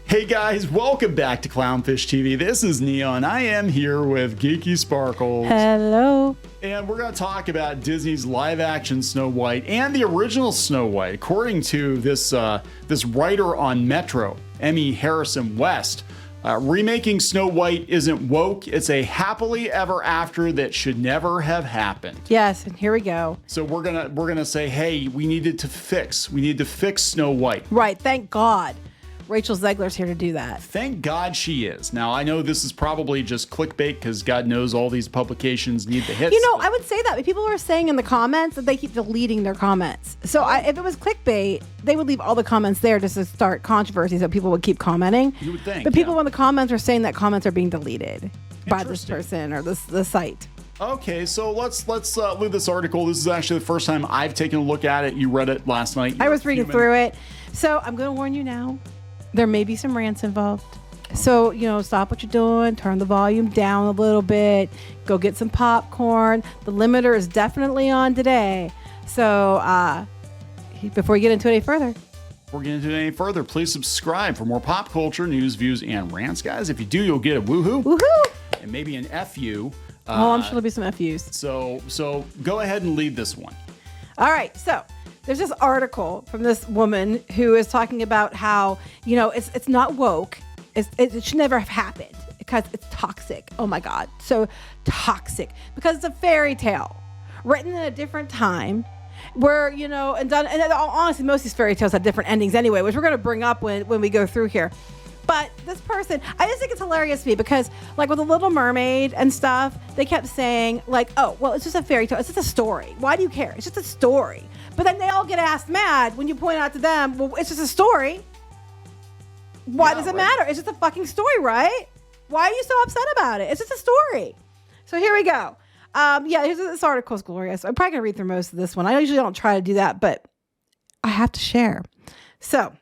Hey guys, welcome back to Clownfish TV. This is Neon. I am here with Geeky Sparkles. Hello. And we're going to talk about Disney's live-action Snow White and the original Snow White. According to this writer on Metro, Emmy Harrison West, remaking Snow White isn't woke. It's a happily ever after that should never have happened. Yes, and here we go. So we're gonna say, hey, we need to fix Snow White. Right. Thank God. Rachel Zegler's here to do that. Thank God she is. Now, I know this is probably just clickbait because God knows all these publications need the hits. You know, I would say that. People are saying in the comments that they keep deleting their comments. So if it was clickbait, they would leave all the comments there just to start controversy so people would keep commenting. You would think. But people in the comments are saying that comments are being deleted by this person or the site. Okay, so let's leave this article. This is actually the first time I've taken a look at it. You read it last night. I was reading through it. So I'm going to warn you now. There may be some rants involved. So, stop what you're doing, turn the volume down a little bit, go get some popcorn. The limiter is definitely on today. So, before we get into it any further, please subscribe for more pop culture, news, views, and rants, guys. If you do, you'll get a woohoo. Woohoo! And maybe an FU. I'm sure there'll be some FUs. So go ahead and lead this one. All right, so there's this article from this woman who is talking about how, it's not woke. It should never have happened because it's toxic. Oh my God. So toxic because it's a fairy tale written in a different time where, and done. And honestly, most of these fairy tales have different endings anyway, which we're going to bring up when we go through here. But this person, I just think it's hilarious to me because, like with The Little Mermaid and stuff, they kept saying, like, oh, well, it's just a fairy tale. It's just a story. Why do you care? It's just a story. But then they all get asked mad when you point out to them, well, it's just a story. Why does it matter? It's just a fucking story, right? Why are you so upset about it? It's just a story. So here we go. This article is glorious. I'm probably going to read through most of this one. I usually don't try to do that, but I have to share. So,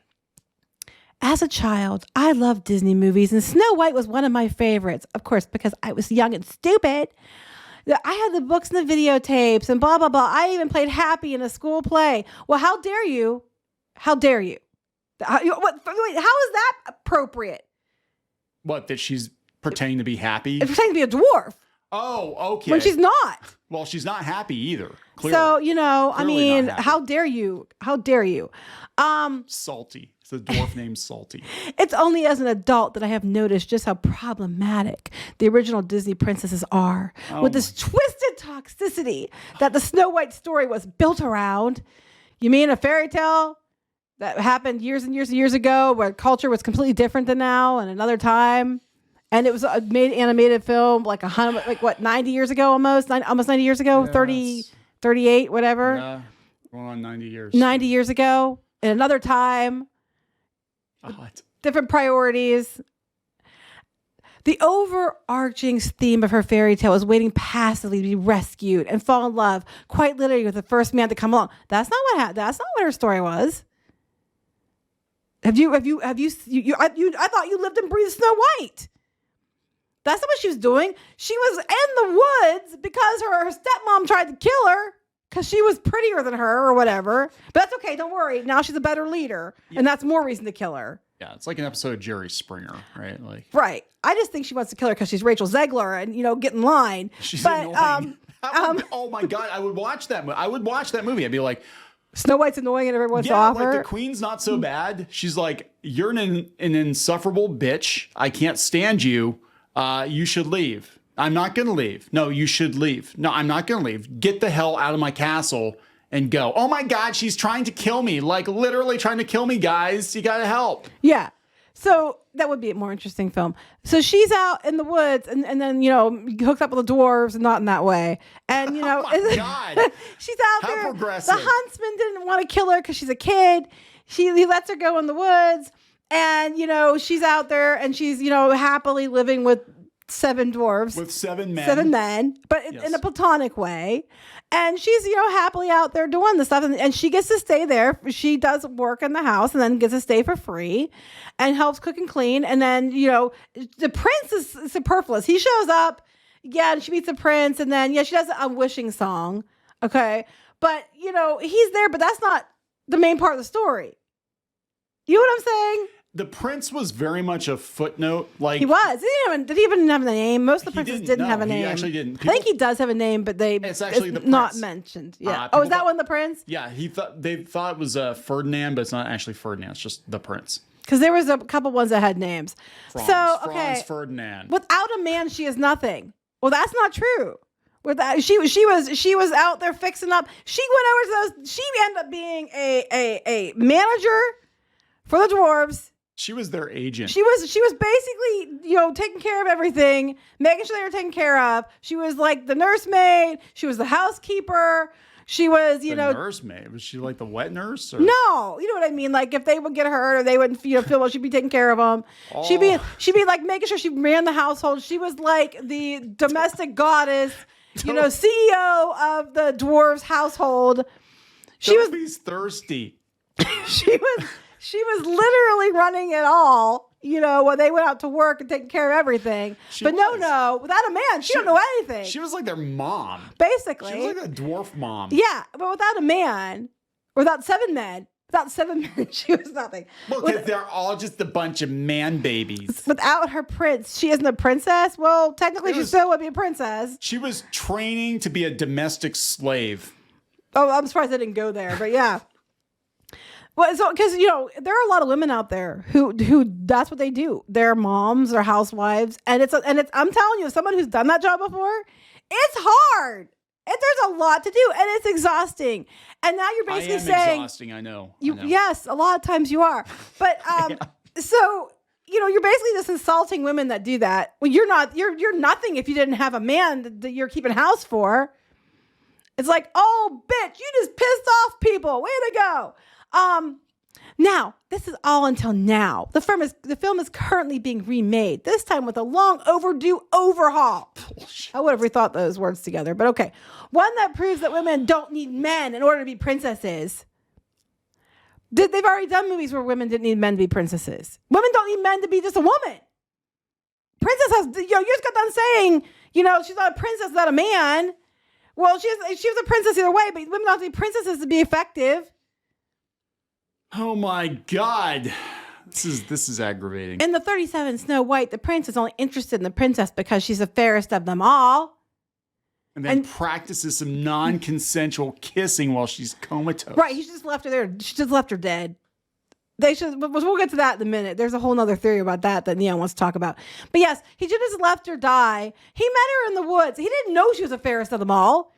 as a child, I loved Disney movies, and Snow White was one of my favorites, of course, because I was young and stupid. I had the books and the videotapes and blah, blah, blah. I even played Happy in a school play. Well, how dare you? How dare you? How is that appropriate? What, that she's pretending to be happy? It's pretending to be a dwarf. Oh, okay. When she's not. Well, she's not happy either. Clearly. So, how dare you? How dare you? Salty. It's a dwarf named Salty. It's only as an adult that I have noticed just how problematic the original Disney princesses are with this twisted toxicity that the Snow White story was built around. You mean a fairy tale that happened years and years and years ago where culture was completely different than now and another time? And it was a made animated film like 90 years ago almost 90 years ago, yeah, 30, 38, whatever. Yeah, going on 90 years. 90 years ago in another time. Different priorities. The overarching theme of her fairy tale is waiting passively to be rescued and fall in love, quite literally with the first man to come along. That's not what happened. That's not what her story was. I thought you lived and breathed Snow White. That's not what she was doing. She was in the woods because her stepmom tried to kill her because she was prettier than her or whatever. But that's okay. Don't worry. Now she's a better leader. Yeah. And that's more reason to kill her. Yeah, it's like an episode of Jerry Springer, right? Right. I just think she wants to kill her because she's Rachel Zegler and, get in line. She's annoying. Oh my God. I would watch that movie. I'd be like, Snow White's annoying and everyone's off her. The queen's not so bad. She's like, you're an insufferable bitch. I can't stand you. You should leave. I'm not going to leave. No, you should leave. No, I'm not going to leave. Get the hell out of my castle and go. Oh my God, she's trying to kill me. Like literally trying to kill me, guys. You got to help. Yeah. So that would be a more interesting film. So she's out in the woods and then, hooked up with the dwarves and not in that way. And, oh my God. She's out How there. Progressive. The huntsman didn't want to kill her because she's a kid. He lets her go in the woods and, she's out there and she's, happily living with 7 dwarves. With 7 men. 7 men, but in a platonic way. And she's, happily out there doing the stuff. And she gets to stay there. She does work in the house and then gets to stay for free and helps cook and clean. And then, the prince is superfluous. He shows up. Yeah, and she meets the prince. And then, she does a wishing song. Okay. But, he's there, but that's not the main part of the story. You know what I'm saying? The prince was very much a footnote. Like He was. Did he even have a name? Most of the princes didn't have a He name. actually didn't. I think he does have a name, but it's actually the not prince. mentioned. Yeah. People Is that thought- one the prince? Yeah, they thought it was Ferdinand, but it's not actually Ferdinand. It's just the prince. Because there was a couple ones that had names. Franz Ferdinand. Without a man, she is nothing. Well, that's not true. Without she was out there fixing up. She went over to those. She ended up being a manager for the dwarves. She was their agent. She was basically, taking care of everything, making sure they were taken care of. She was like the nursemaid. She was the housekeeper. She was, the nursemaid. Was she like the wet nurse? Or? No, you know what I mean. Like if they would get hurt or they wouldn't, feel well, she'd be taking care of them. Oh. She'd be like making sure she ran the household. She was like the domestic goddess, CEO of the dwarves' household. He's thirsty. She was literally running it all, while they went out to work and taking care of everything. No, without a man, she don't know anything. She was like their mom. Basically. She was like a dwarf mom. Yeah, but without a man, without seven men, she was nothing. Well, because they're all just a bunch of man babies. Without her prince, she isn't a princess. Well, technically, she still would be a princess. She was training to be a domestic slave. Oh, I'm surprised I didn't go there, but yeah. Well, so because there are a lot of women out there who that's what they do. They're moms or housewives, and it's I'm telling you, someone who's done that job before, it's hard. There's a lot to do, and it's exhausting. And now you're basically saying exhausting. I know. Yes, a lot of times you are, but so you're basically just insulting women that do that. Well, you're not. You're nothing if you didn't have a man that you're keeping house for. It's like, oh, bitch, you just pissed off people. Way to go. Now, this is all until now. The film is currently being remade, this time with a long overdue overhaul. Bullshit. I would have rethought those words together, but okay. One that proves that women don't need men in order to be princesses. They've already done movies where women didn't need men to be princesses. Women don't need men to be just a woman. Princess has, you just got done saying, she's not a princess without a man. Well, she was a princess either way, but women don't have to be princesses to be effective. Oh my God. This is aggravating. In the 37 Snow White, the prince is only interested in the princess because she's the fairest of them all. And then practices some non-consensual kissing while she's comatose. Right. He just left her there. She just left her dead. We'll get to that in a minute. There's a whole nother theory about that Neon wants to talk about. But yes, he just left her die. He met her in the woods. He didn't know she was the fairest of them all.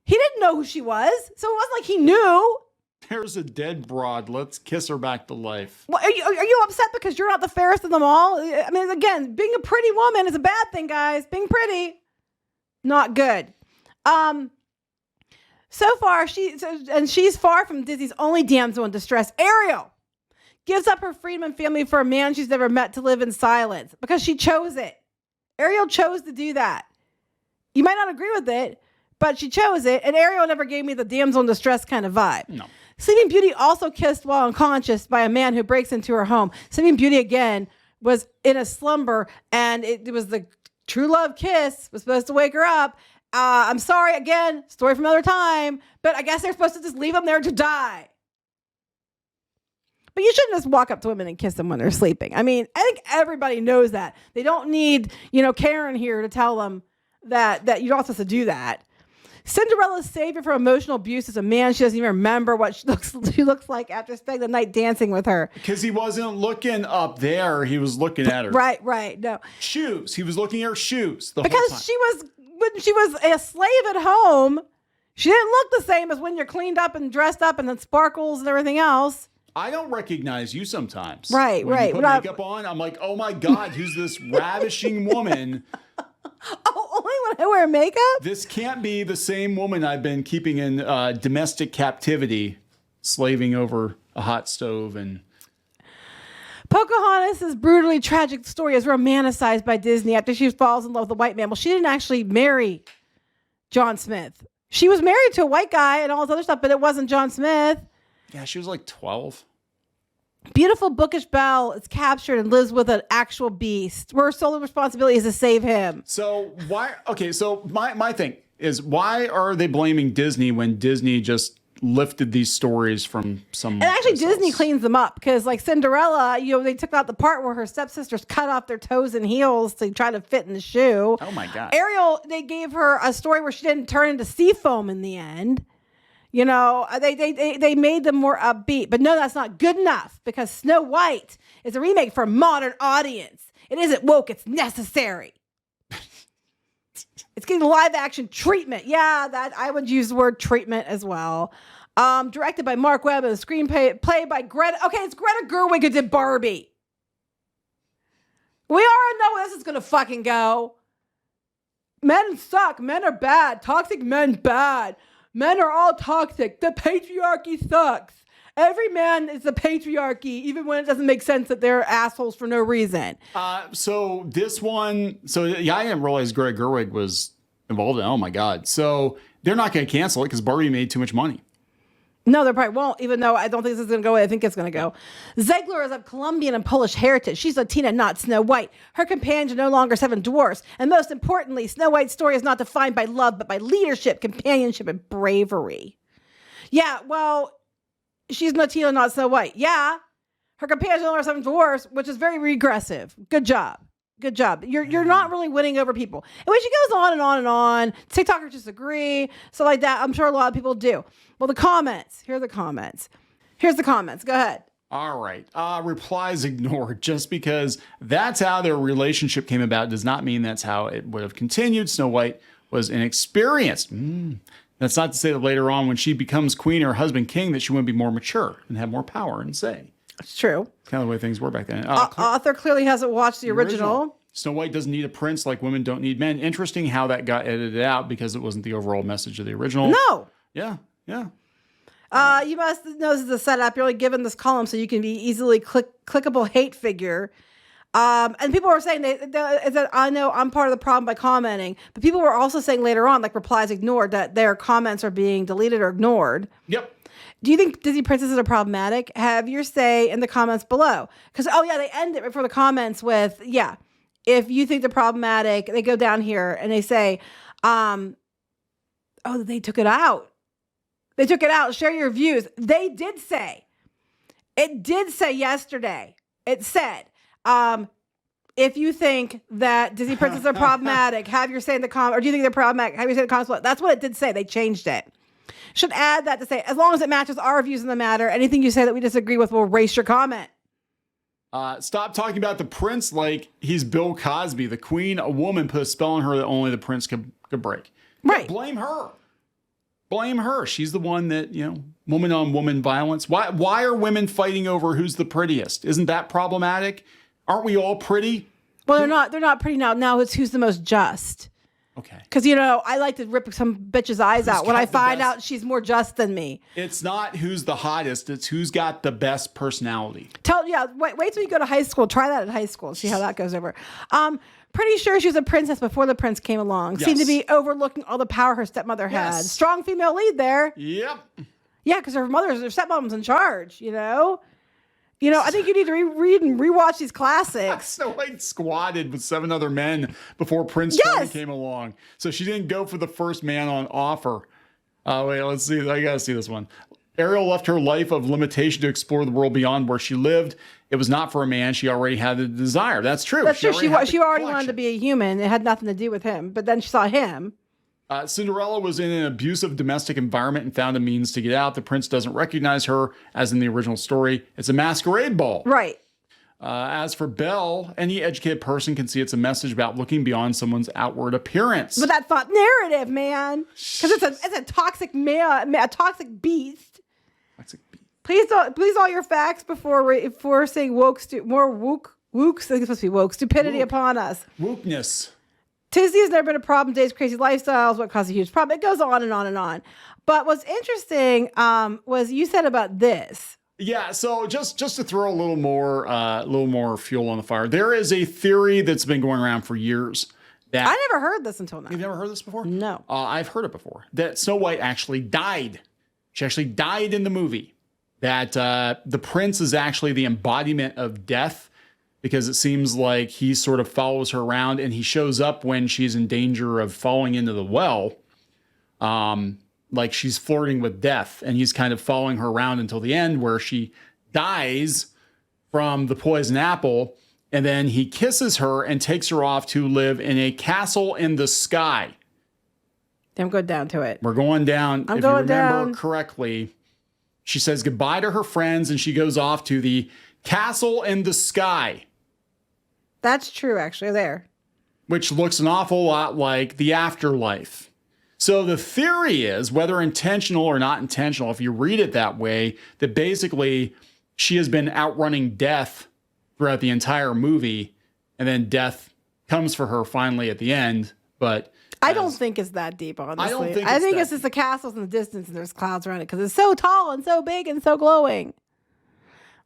He didn't know who she was. So it wasn't like he knew. There's a dead broad. Let's kiss her back to life. Well, are you upset because you're not the fairest of them all? I mean, again, being a pretty woman is a bad thing, guys. Being pretty, not good. So far, she's far from Disney's only damsel in distress. Ariel gives up her freedom and family for a man she's never met to live in silence because she chose it. Ariel chose to do that. You might not agree with it, but she chose it, and Ariel never gave me the damsel in distress kind of vibe. No. Sleeping Beauty also kissed while unconscious by a man who breaks into her home. Sleeping Beauty, again, was in a slumber, and it was the true love kiss was supposed to wake her up. I'm sorry, again, story from another time, but I guess they're supposed to just leave them there to die. But you shouldn't just walk up to women and kiss them when they're sleeping. I mean, I think everybody knows that. They don't need, Karen here to tell them that you're not supposed to do that. Cinderella's savior from emotional abuse is a man she doesn't even remember what she looks like after spending the night dancing with her. Because he wasn't looking up there. He was looking at her. Right. No. Shoes. He was looking at her shoes the whole time. When she was a slave at home, she didn't look the same as when you're cleaned up and dressed up and then sparkles and everything else. I don't recognize you sometimes. Right. When you put makeup on, I'm like, oh my God, who's this ravishing woman? Oh, only when I wear makeup? This can't be the same woman I've been keeping in domestic captivity, slaving over a hot stove. And Pocahontas' brutally tragic story is romanticized by Disney after she falls in love with a white man. Well, she didn't actually marry John Smith. She was married to a white guy and all this other stuff, but it wasn't John Smith. yeah, she was like 12. Beautiful bookish Belle is captured and lives with an actual beast, where her sole responsibility is to save him. So why? Okay, so my thing is, why are they blaming Disney when Disney just lifted these stories from some. And actually, Disney cleans them up because, like Cinderella, they took out the part where her stepsisters cut off their toes and heels to try to fit in the shoe. Oh my God! Ariel, they gave her a story where she didn't turn into sea foam in the end. They made them more upbeat, but no, that's not good enough because Snow White is a remake for a modern audience. It isn't woke; it's necessary. It's getting live action treatment. Yeah, that I would use the word treatment as well. Directed by Mark Webb and a screenplay by Greta. Okay, it's Greta Gerwig who did Barbie. We already know where this is gonna fucking go. Men suck. Men are bad. Toxic men bad. Men are all toxic. The patriarchy sucks. Every man is a patriarchy, even when it doesn't make sense that they're assholes for no reason. So this one, yeah, I didn't realize Greta Gerwig was involved in. Oh my God! So they're not going to cancel it because Barbie made too much money. No, they probably won't, even though I don't think this is going to go away. I think it's going to go. Zegler is of Colombian and Polish heritage. She's Latina, not Snow White. Her companions are no longer seven dwarfs. And most importantly, Snow White's story is not defined by love, but by leadership, companionship, and bravery. Yeah, well, she's Latina, not Snow White. Yeah, her companions are no longer seven dwarfs, which is very regressive. Good job. Good job. You're not really winning over people. And when she goes on and on and on, TikTokers disagree, so like that. I'm sure a lot of people do. Well, the comments. Here are the comments. Here's the comments. Go ahead. All right. Replies ignored. Just because that's how their relationship came about does not mean that's how it would have continued. Snow White was inexperienced. That's not to say that later on, when she becomes queen or her husband king, that she wouldn't be more mature and have more power and say. It's true. It's kind of the way things were back then. Author clearly hasn't watched the original. Snow White doesn't need a prince like women don't need men. Interesting how that got edited out because it wasn't the overall message of the original. No. Yeah. You must know this is a setup. You're only given this column so you can be easily clickable hate figure. And people were saying that I know I'm part of the problem by commenting, but people were also saying later on, like replies ignored, that their comments are being deleted or ignored. Yep. Do you think Disney princesses are problematic? Have your say in the comments below. Because, they end it before the comments with, if you think they're problematic, they go down here and they say, they took it out. They took it out. Share your views. They did say. It did say yesterday. It said, if you think that Disney princesses are problematic, have your say in the comments. Or do you think they're problematic? Have your say in the comments below. That's what it did say. They changed it. Should add that to say, as long as it matches our views in the matter, anything you say that we disagree with will erase your comment. Stop talking about the prince like he's Bill Cosby. The queen, a woman, put a spell on her that only the prince could break. Right. Blame her. Blame her. She's the one that, woman on woman violence. Why are women fighting over who's the prettiest? Isn't that problematic? Aren't we all pretty? Well, they're not pretty now. Now it's who's the most just. Okay. Because, I like to rip some bitch's eyes out when I find out she's more just than me. It's not who's the hottest. It's who's got the best personality. Wait till you go to high school. Try that at high school. See how that goes over. Pretty sure she was a princess before the prince came along. Yes. Seemed to be overlooking all the power her stepmother had. Yes. Strong female lead there. Yep. Yeah, because her stepmom's in charge, I think you need to read and rewatch these classics. Snow White squatted with 7 other men before Prince Charming came along. So she didn't go for the first man on offer. Wait, let's see. I got to see this one. Ariel left her life of limitation to explore the world beyond where she lived. It was not for a man. She already had the desire. That's true. That's true. She already wanted to be a human. It had nothing to do with him. But then she saw him. Cinderella was in an abusive domestic environment and found a means to get out. The prince doesn't recognize her, as in the original story. It's a masquerade ball. Right. As for Belle, any educated person can see it's a message about looking beyond someone's outward appearance. But that's not narrative, man. Because it's a toxic man, a toxic beast. Toxic beast. Please all your facts before saying woke wooks. I think it's supposed to be woke stupidity upon us. Wokeness. Disney has never been a problem. Dave's crazy lifestyles, what caused a huge problem. It goes on and on and on. But what's interesting was you said about this. Yeah, so just to throw a little more fuel on the fire, there is a theory that's been going around for years. That I never heard this until now. You've never heard this before? No. I've heard it before. That Snow White actually died. She actually died in the movie. That the prince is actually the embodiment of death, because it seems like he sort of follows her around and he shows up when she's in danger of falling into the well. like she's flirting with death, and he's kind of following her around until the end where she dies from the poison apple. And then he kisses her and takes her off to live in a castle in the sky. I'm going down to it. We're going down. I'm if going you remember down. correctly, she says goodbye to her friends and she goes off to the castle in the sky. That's true, actually, there. Which looks an awful lot like the afterlife. So the theory is, whether intentional or not intentional, if you read it that way, that basically she has been outrunning death throughout the entire movie, and then death comes for her finally at the end. But I don't think it's that deep, honestly. I think it's just the castles in the distance and there's clouds around it because it's so tall and so big and so glowing.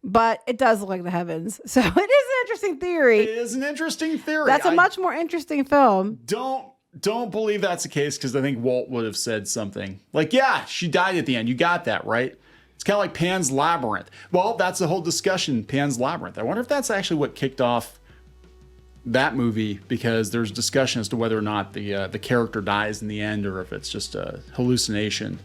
But it does look like the heavens. So it is an interesting theory. It is an interesting theory. That's a much more interesting film. Don't believe that's the case, because I think Walt would have said something like, yeah, she died at the end. You got that, right? It's kind of like Pan's Labyrinth. Well, that's the whole discussion, Pan's Labyrinth. I wonder if that's actually what kicked off that movie, because there's discussion as to whether or not the character dies in the end or if it's just a hallucination.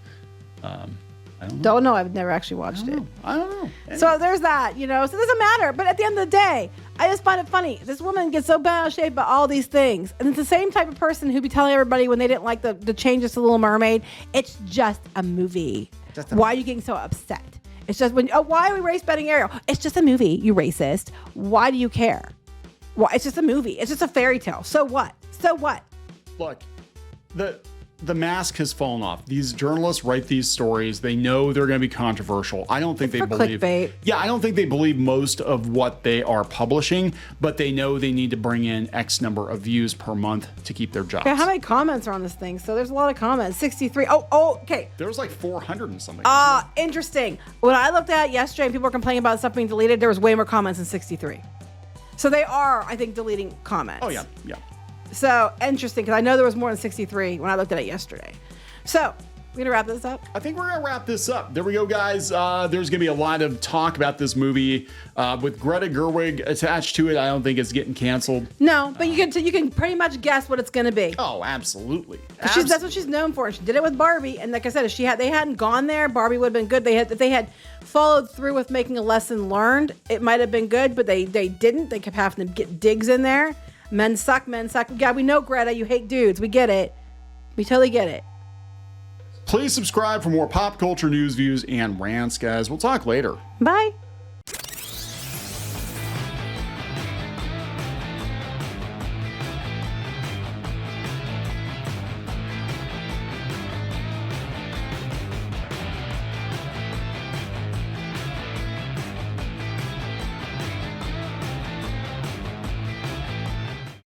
I don't know. I've never actually watched it. I don't know. Anyway. So there's that, so it doesn't matter. But at the end of the day, I just find it funny. This woman gets so bent out of shape by all these things. And it's the same type of person who'd be telling everybody when they didn't like the changes to Little Mermaid, it's just a movie. Why are you getting so upset? It's just why are we race betting Ariel? It's just a movie, you racist. Why do you care? Well, it's just a movie. It's just a fairy tale. So what? So what? Look, the mask has fallen off. These journalists write these stories. They know they're going to be controversial. I don't think they believe. Clickbait. Yeah, I don't think they believe most of what they are publishing, but they know they need to bring in X number of views per month to keep their jobs. Okay, how many comments are on this thing? So there's a lot of comments. 63. Oh, okay. There was like 400 and something. Interesting. When I looked at it yesterday and people were complaining about stuff being deleted, there was way more comments than 63. So they are, I think, deleting comments. Oh, yeah. So interesting, because I know there was more than 63 when I looked at it yesterday. So we're gonna wrap this up. I think we're gonna wrap this up. There we go, guys. There's gonna be a lot of talk about this movie with Greta Gerwig attached to it. I don't think it's getting canceled. No, but you can pretty much guess what it's gonna be. Oh, absolutely. That's what she's known for. And she did it with Barbie, and like I said, if they hadn't gone there, Barbie would have been good. If they had followed through with making a lesson learned, it might have been good, but they didn't. They kept having to get digs in there. Men suck. Yeah, we know, Greta, you hate dudes. We get it. We totally get it. Please subscribe for more pop culture news, views, and rants, guys. We'll talk later. Bye.